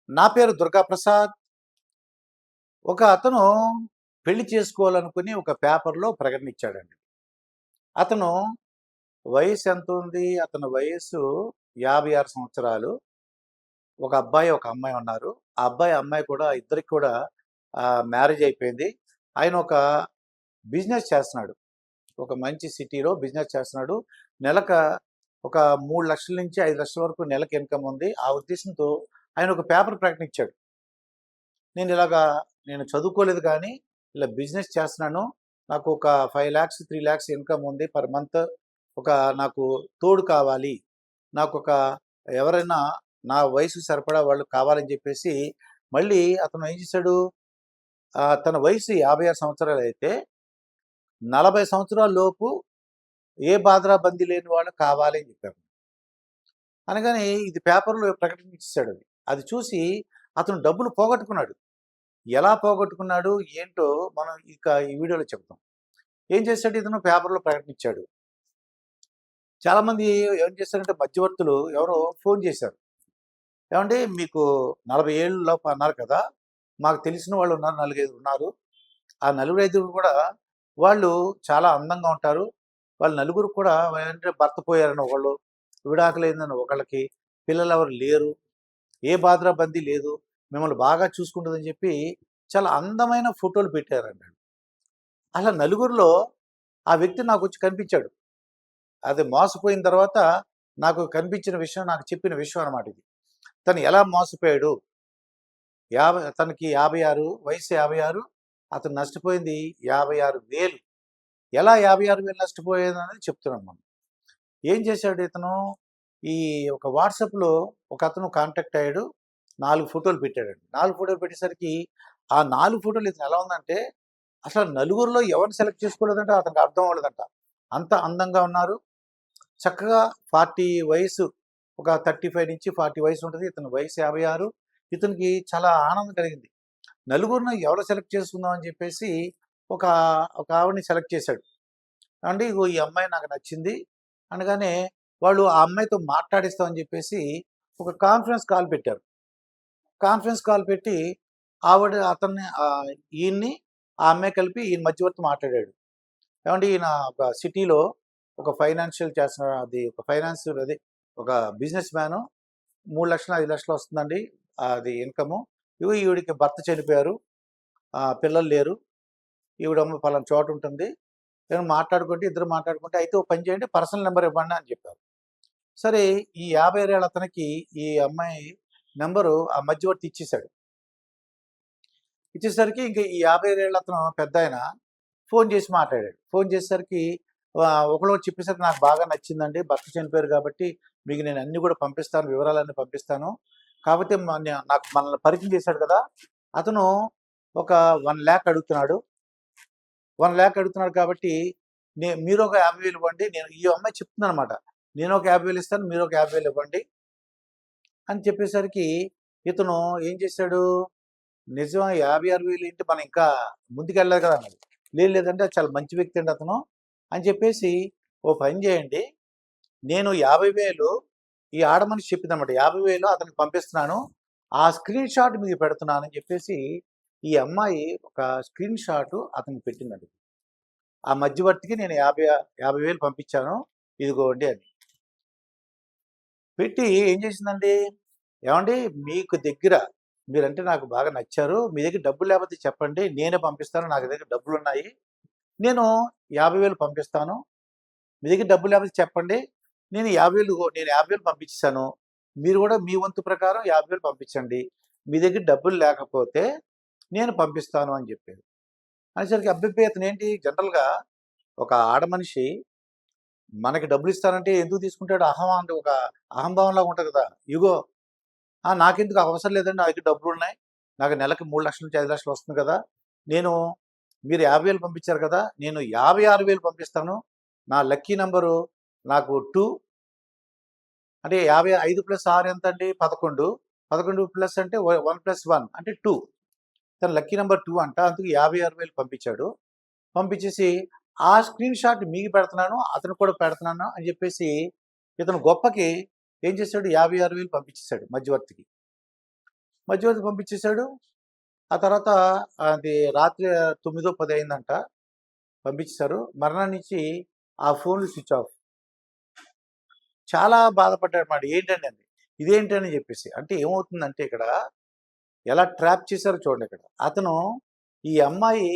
నా పేరు దుర్గాప్రసాద్. ఒక అతను పెళ్లి చేసుకోవాలనుకుని ఒక పేపర్‌లో ప్రకటన ఇచ్చాడండి. అతను వయసు ఎంతుంది? అతని వయస్సు 56 సంవత్సరాలు. ఒక అబ్బాయి, ఒక అమ్మాయి ఉన్నారు. ఆ అబ్బాయి, అమ్మాయి కూడా ఇద్దరికి కూడా మ్యారేజ్ అయిపోయింది. ఆయన ఒక బిజినెస్ చేస్తున్నాడు. ఒక మంచి సిటీలో బిజినెస్ చేస్తున్నాడు. నెలక ఒక 3,00,000 నుంచి 5,00,000 వరకు నెలకి ఇన్‌కమ్ ఉంది. ఆ ఉద్దేశంతో ఆయన ఒక పేపర్ ప్రకటన ఇచ్చాడు. నేను చదువుకోలేదు కానీ, ఇలా బిజినెస్ చేస్తున్నాను. నాకు ఒక 5,00,000, 3,00,000 ఇన్‌కమ్ ఉంది పర్ మంత్. ఒక నాకు తోడు కావాలి. నాకొక ఎవరైనా నా వయసుకి సరిపడా వాళ్ళు కావాలని చెప్పేసి, మళ్ళీ అతను ఏం చేశాడు, తన వయసు 56 సంవత్సరాలైతే, 40 సంవత్సరాల లోపు ఏ బాధరా బందీ లేని వాళ్ళు కావాలి అని చెప్పారు. అనగానే ఇది పేపర్‌లో ప్రకటన ఇచ్చేసాడది. అది చూసి అతను డబ్బులు పోగొట్టుకున్నాడు. ఎలా పోగొట్టుకున్నాడు? ఏంటో మనం ఇక ఈ వీడియోలో చెప్తాం. ఏం చేశాడు ఇతను పేపర్‌లో ప్రకటించాడు. చాలామంది ఏం చేశారంటే మధ్యవర్తులు ఎవరో ఫోన్ చేశారు. ఏవండీ మీకు 40 ఏళ్ల లోపు అన్నారు కదా! మాకు తెలిసిన వాళ్ళు ఉన్నారు. నలుగైదుగురు ఉన్నారు. ఆ నలుగురు, ఐదుగురు కూడా వాళ్ళు చాలా అందంగా ఉంటారు. వాళ్ళు నలుగురు కూడా ఏంటంటే భర్త పోయారని ఒకళ్ళు, విడాకులైందని ఒకళ్ళకి, పిల్లలెవరు లేరు. ఏ బాధరా బందీ లేదు. మిమ్మల్ని బాగా చూసుకుంటదని చెప్పి చాలా అందమైన ఫోటోలు పెట్టారంట. అలా నలుగురిలో ఆ వ్యక్తి నాకొచ్చి కనిపించాడు. అది మోసపోయిన తర్వాత నాకు కనిపించిన విషయం, నాకు చెప్పిన విషయం అనమాట ఇది. తను ఎలా మోసపోయాడు? తనకి 56 వయసు 56. అతను నష్టపోయింది 56,000. ఎలా 56,000 నష్టపోయాడనేది చెప్తున్నాం మనం. ఏం చేశాడు ఇతను? ఈ ఒక వాట్సాప్‌లో ఒకతను కాంటాక్ట్ అయ్యాడు. 4 ఫోటోలు పెట్టాడండి. 4 ఫోటోలు పెట్టేసరికి ఆ 4 ఫోటోలు ఇతను ఎలా ఉందంటే, అసలు నలుగురిలో ఎవరిని సెలెక్ట్ చేసుకోలేదంట అతనికి అర్థం అవ్వలేదంట. అంత అందంగా ఉన్నారు. చక్కగా 40 వయసు, ఒక 35-40 వయసు ఉంటది. ఇతని వయసు 56. ఇతనికి చాలా ఆనందం కలిగింది. నలుగురిని ఎవరు సెలెక్ట్ చేసుకుందాం అని చెప్పేసి ఒక ఒక ఆవిడని సెలెక్ట్ చేశాడు. ఏవండీ ఇగో ఈ అమ్మాయి నాకు నచ్చింది అనగానే, వాళ్ళు ఆ అమ్మాయితో మాట్లాడిస్తామని చెప్పేసి ఒక కాన్ఫరెన్స్ కాల్ పెట్టారు. కాన్ఫరెన్స్ కాల్ పెట్టి ఆవిడ అతన్ని ఈయన్ని, ఆ అమ్మాయి కలిపి ఈయన మధ్యవర్తి మాట్లాడాడు. ఏవండీ ఈయన ఒక సిటీలో ఒక ఫైనాన్షియల్ చేస్తున్నాడు. ఒక ఫైనాన్స్ అదే ఒక బిజినెస్ మ్యాను. 3,00,000, 5,00,000 వస్తుందండి అది ఇన్‌కము. ఇగో ఈవిడకి భర్త చనిపోయారు. పిల్లలు లేరు. ఈవిడేమో పలానా చోట ఉంటుంది. నేను మాట్లాడుకుంటే ఇద్దరు మాట్లాడుకుంటే, అయితే ఓ పని చేయండి పర్సనల్ నంబర్ ఇవ్వండి అని చెప్పారు. సరే ఈ 56 ఏళ్ల అతనికి ఈ అమ్మాయి నంబరు ఆ మధ్యవర్తి ఇచ్చేసాడు. ఇచ్చేసరికి ఇంక ఈ 55 ఏళ్ల అతను పెద్దాయన ఫోన్ చేసి మాట్లాడాడు. ఫోన్ చేసేసరికి ఒకళ్ళు చెప్పేసరికి నాకు బాగా నచ్చిందండి. భర్త చనిపోయారు కాబట్టి మీకు నేను అన్నీ కూడా పంపిస్తాను. వివరాలన్నీ పంపిస్తాను. కాకపోతే నాకు మనల్ని పరిచయం చేశాడు కదా! అతను ఒక 1,00,000 అడుగుతున్నాడు. 1,00,000 అడుగుతున్నాడు కాబట్టి మీరు ఒక 50,000 ఇవ్వండి. ఈ అమ్మాయి చెప్తుందనమాట. నేను ఒక 50,000 ఇస్తాను. మీరు ఒక 50,000 ఇవ్వండి అని చెప్పేసరికి ఇతను ఏం చేశాడు? నిజమా 56,000 ఏంటి మనం ఇంకా ముందుకెళ్ళలేదు కదా అన్నాడు. లేదంటే చాలా మంచి వ్యక్తి అండి అతను అని చెప్పేసి, ఓ పని చేయండి, నేను 50,000 ఈ ఆడమనిషి చెప్పిందనమాట. 50,000 అతనికి పంపిస్తున్నాను. ఆ స్క్రీన్ షాట్ మీకు పెడుతున్నాను అని చెప్పేసి, ఈ అమ్మాయి ఒక స్క్రీన్ షాట్ అతనికి పెట్టిందండి. ఆ మధ్యవర్తికి నేను 50,000 పంపించాను. ఇదిగోండి అని. పెట్టి ఏం చేసిందండి, ఏవండీ మీకు దగ్గర మీరంటే నాకు బాగా నచ్చారు. మీ దగ్గర డబ్బులు లేకపోతే చెప్పండి. నేనే పంపిస్తాను. నాకు దగ్గర డబ్బులున్నాయి. నేను 50,000 పంపిస్తాను. మీ దగ్గర డబ్బులు లేకపోతే చెప్పండి. నేను 50,000 పంపించేసాను. మీరు కూడా మీ వంతు ప్రకారం 50,000 పంపించండి. మీ దగ్గర డబ్బులు లేకపోతే నేను పంపిస్తాను అని చెప్పారు. అనేసరికి అబ్బబ్బే! ఇతనేంటి జనరల్‌గా ఒక ఆడమనిషి మనకి డబ్బులు ఇస్తానంటే ఎందుకు తీసుకుంటాడు? అంటే ఒక అహంభావంలాగా ఉంటది కదా! ఇగో నాకెందుకు అవసరం లేదండి. నా దగ్గర డబ్బులున్నాయి. నాకు నెలకి 3,00,000-5,00,000 వస్తుంది కదా! నేను మీరు 50,000 పంపించారు కదా! నేను 56,000 పంపిస్తాను. నా లక్కీ నంబరు నాకు 2 అంటే 55 + 6 ఎంతండి? 11. 11 ప్లస్ అంటే 1 + 1 అంటే 2. తన లక్కీ నంబర్ 2 అంట. అందుకు 56,000 పంపించాడు. పంపించేసి ఆ స్క్రీన్ షాట్ మీకు పెడుతున్నాను. అతనికి కూడా పెడుతున్నాను అని చెప్పేసి ఇతను గొప్పకి ఏం చేశాడు 56,000 పంపించేసాడు మధ్యవర్తికి. మధ్యవర్తి పంపించేశాడు. ఆ తర్వాత అది రాత్రి 9, 10 అయిందంట. పంపించేశారు. మర్నాడు నుంచి ఆ ఫోన్‌లు స్విచ్ ఆఫ్. చాలా బాధపడ్డాడన్నమాట. ఏంటండి అని. ఇదేంటని చెప్పేసి. అంటే ఏమవుతుందంటే ఇక్కడ ఎలా ట్రాప్ చేశారో చూడండి ఇక్కడ. ఈ అమ్మాయి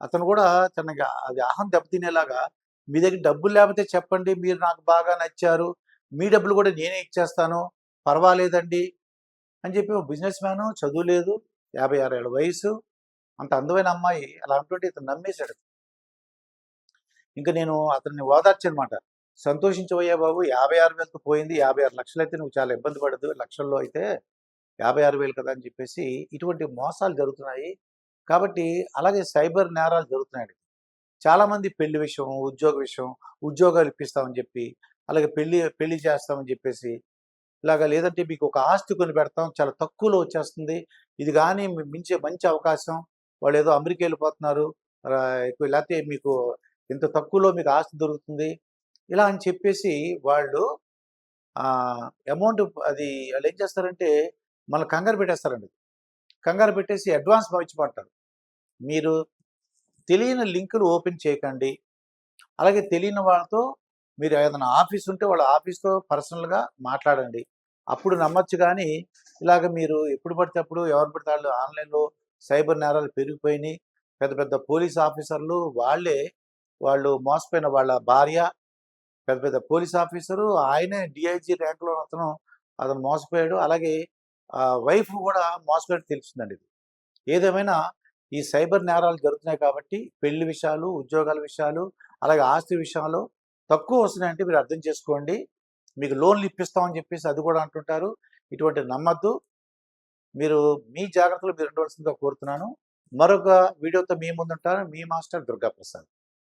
అతను కూడా తనకి అది అహం దెబ్బతినేలాగా మీ దగ్గర డబ్బులు లేకపోతే చెప్పండి. మీరు నాకు బాగా నచ్చారు. మీ డబ్బులు కూడా నేనే ఇచ్చేస్తాను. పర్వాలేదండి అని చెప్పి ఒక బిజినెస్ మ్యాను, చదువు లేదు, 56 ఏళ్ల వయసు. అంత అందమైన అమ్మాయి అలా అంటుంటే ఇతను నమ్మేశాడు. ఇంక నేను అతన్ని ఓదార్చానమాట. సంతోషించవయ్యా బాబు, 56,000తో పోయింది. 56 లక్షలైతే నువ్వు చాలా ఇబ్బంది పడద్దు. లక్షల్లో అయితే 56,000 కదా అని చెప్పేసి ఇటువంటి మోసాలు జరుగుతున్నాయి. కాబట్టి అలాగే సైబర్ నేరాలు జరుగుతున్నాయండి. చాలామంది పెళ్లి విషయం, ఉద్యోగ విషయం, ఉద్యోగాలు ఇప్పిస్తామని చెప్పి, అలాగే పెళ్లి చేస్తామని చెప్పేసి, ఇలాగ లేదంటే మీకు ఒక ఆస్తి కొనిపెడతాం, చాలా తక్కువలో వచ్చేస్తుంది. ఇది గాని మించే మంచి అవకాశం. వాళ్ళేదో అమెరికా వెళ్ళిపోతున్నారు. ఎక్కువ లేతే మీకు ఇంత తక్కువలో మీకు ఆస్తి దొరుకుతుంది. ఇలా అని చెప్పేసి వాళ్ళు అమౌంట్ అది ఆళ్ళేం చేస్తారంటే మనల్ని కంగారు పెట్టేస్తారండి. కంగారు పెట్టేసి అడ్వాన్స్ పంపించమంటారు. మీరు తెలియని లింకులు ఓపెన్ చేయకండి. అలాగే తెలియని వాళ్ళతో మీరు ఏదైనా ఆఫీస్ ఉంటే వాళ్ళ ఆఫీస్‌తో పర్సనల్‌గా మాట్లాడండి. అప్పుడు నమ్మొచ్చు గానీ, ఇలాగ మీరు ఎప్పుడు పడితే అప్పుడు ఎవరు పడితే ఆళ్ళు ఆన్‌లైన్‌లో సైబర్ నేరాలు పెరిగిపోయినియి. పెద్ద పెద్ద పోలీస్ ఆఫీసర్లు వాళ్ళు మోసపోయిన వాళ్ళ భార్య, పెద్ద పెద్ద పోలీస్ ఆఫీసరు, ఆయనే డీఐజీ ర్యాంక్‌లో అతను మోసపోయాడు. అలాగే వైఫ్ గూడా మోసపోయినట్టు తెలిసిందండి ఇది. ఏదేమైనా ఈ సైబర్ నేరాలు జరుగుతున్నాయి కాబట్టి పెళ్లి విషయాలు, ఉద్యోగాల విషయాలు, అలాగే ఆస్తి విషయంలో తక్కువ వస్తున్నాయంటే మీరు అర్థం చేసుకోండి. మీకు లోన్‌లు ఇప్పిస్తామని చెప్పేసి అది కూడా అంటుంటారు. ఇటువంటివి నమ్మద్దు. మీరు మీ జాగ్రత్తలో మీరు ఉండవలసిందిగా కోరుతున్నాను. మరొక వీడియోతో మీ ముందుంటాను. మీ మాస్టర్ దుర్గాప్రసాద్.